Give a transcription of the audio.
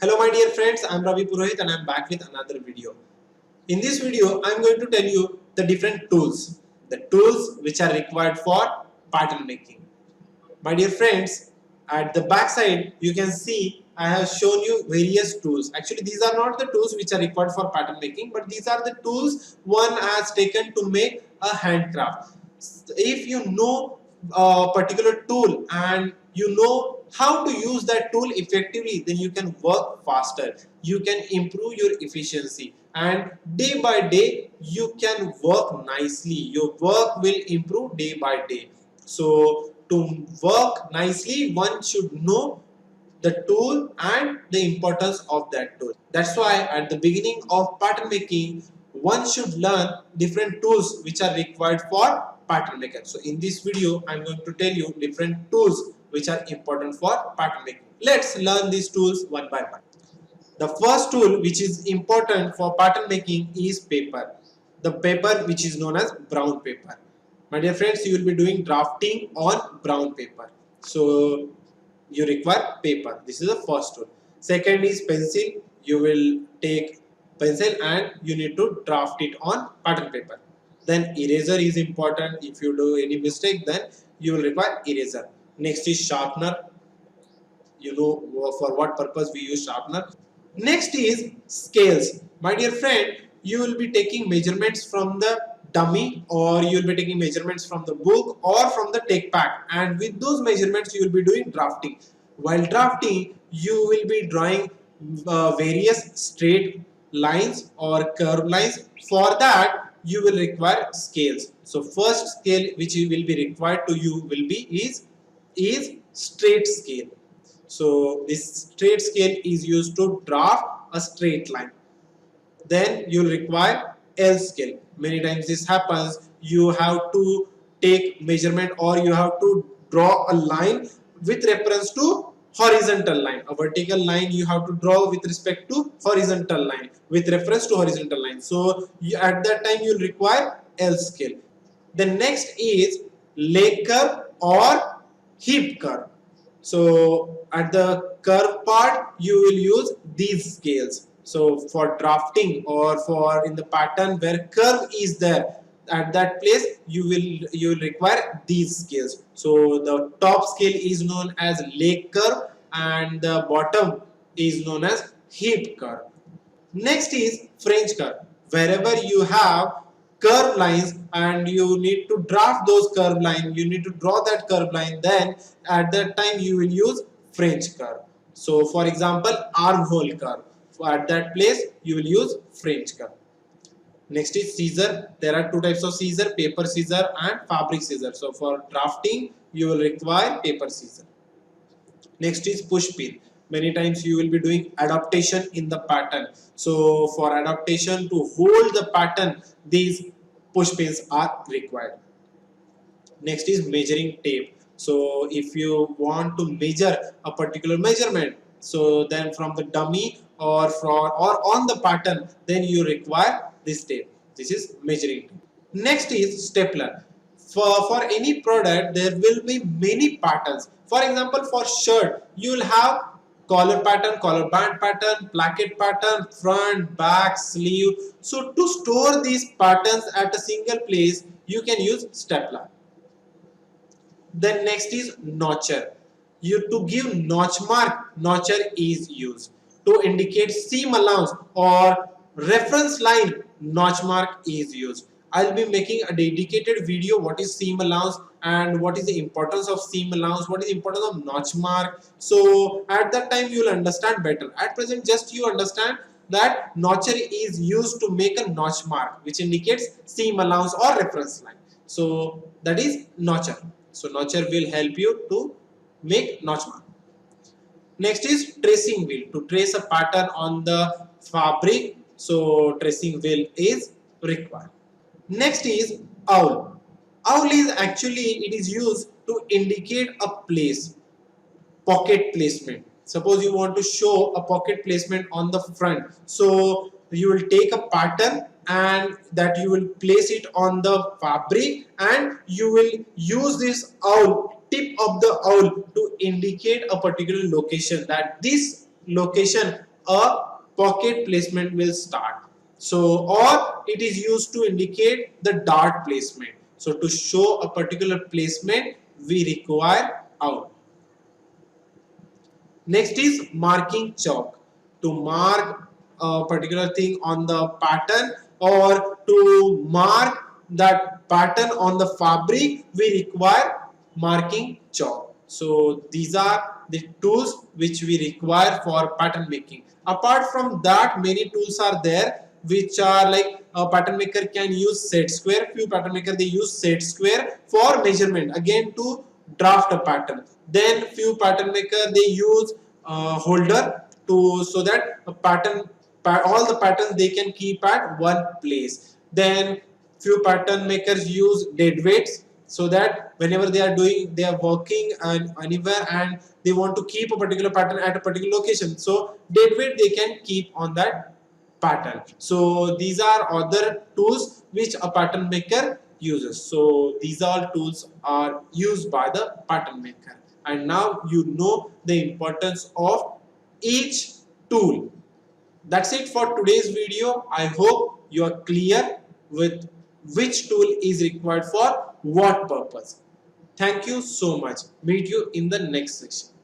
Hello my dear friends, I am Ravi Purohit and I am back with another video. In this video, I am going to tell you the different tools, the tools which are required for pattern making. My dear friends, at the back side you can see I have shown you various tools. Actually these are not the tools which are required for pattern making, but these are the tools one has taken to make a handcraft. If you know a particular tool and you know how to use that tool effectively, then you can work faster, you can improve your efficiency, and day by day you can work nicely. Your work will improve day by day. So to work nicely, one should know the tool and the importance of that tool. That's why at the beginning of pattern making, one should learn different tools which are required for pattern making. So in this video, I'm going to tell you different tools which are important for pattern making. Let's learn these tools one by one. The first tool which is important for pattern making is paper. The paper which is known as brown paper. My dear friends, you will be doing drafting on brown paper. So you require paper. This is the first tool. Second is pencil. You will take pencil and you need to draft it on pattern paper. Then eraser is important. If you do any mistake, then you will require eraser. Next is sharpener. You know for what purpose we use sharpener. Next is scales. My dear friend, you will be taking measurements from the dummy, or you will be taking measurements from the book or from the take pack, and with those measurements you will be doing drafting. While drafting, you will be drawing various straight lines or curved lines. For that you will require scales. So first scale which will be required to you will be is straight scale. So this straight scale is used to draft a straight line. Then you will require L scale. Many times this happens, you have to take measurement or you have to draw a line with reference to horizontal line. A vertical line you have to draw with respect to horizontal line, with reference to horizontal line. So at that time you will require L scale. The next is leg curve or hip curve. So at the curve part, you will use these scales. So for drafting or for in the pattern where curve is there, at that place you will require these scales. So the top scale is known as leg curve and the bottom is known as hip curve. Next is French curve. Wherever you have curved lines and you need to draft those curved lines, you need to draw that curved line, then at that time you will use French curve. So for example, armhole curve. So at that place you will use French curve. Next is scissor. There are two types of scissor, paper scissor and fabric scissor. So for drafting you will require paper scissor. Next is push pin. Many times you will be doing adaptation in the pattern. So for adaptation to hold the pattern, these push pins are required. Next is measuring tape. So if you want to measure a particular measurement, so then from the dummy or on the pattern, then you require this tape. This is measuring tape. Next is stapler. For any product, there will be many patterns. For example, for shirt, you will have collar pattern, collar band pattern, placket pattern, front, back, sleeve. So to store these patterns at a single place, you can use stapler. Then next is notcher. You to give notch mark, notcher is used. To indicate seam allowance or reference line, notch mark is used. I'll be making a dedicated video what is seam allowance and what is the importance of seam allowance, what is the importance of notch mark. So at that time you will understand better. At present just you understand that notcher is used to make a notch mark which indicates seam allowance or reference line. So that is notcher. So notcher will help you to make notch mark. Next is tracing wheel, to trace a pattern on the fabric. So tracing wheel is required. Next is owl. Owl is actually it is used to indicate a place, pocket placement. Suppose you want to show a pocket placement on the front. So you will take a pattern and that you will place it on the fabric and you will use this owl, tip of the owl to indicate a particular location, that this location a pocket placement will start. So, or it is used to indicate the dart placement. So, to show a particular placement, we require out. Next is marking chalk. To mark a particular thing on the pattern or to mark that pattern on the fabric, we require marking chalk. So these are the tools which we require for pattern making. Apart from that, many tools are there which are like a pattern maker can use set square. Few pattern maker they use set square for measurement, again to draft a pattern. Then few pattern maker they use holder to so that a pattern all the patterns they can keep at one place. Then few pattern makers use dead weights so that whenever they are working and anywhere and they want to keep a particular pattern at a particular location, so dead weight they can keep on that pattern. So these are other tools which a pattern maker uses. So these all tools are used by the pattern maker. And now you know the importance of each tool. That's it for today's video. I hope you are clear with which tool is required for what purpose. Thank you so much. Meet you in the next section.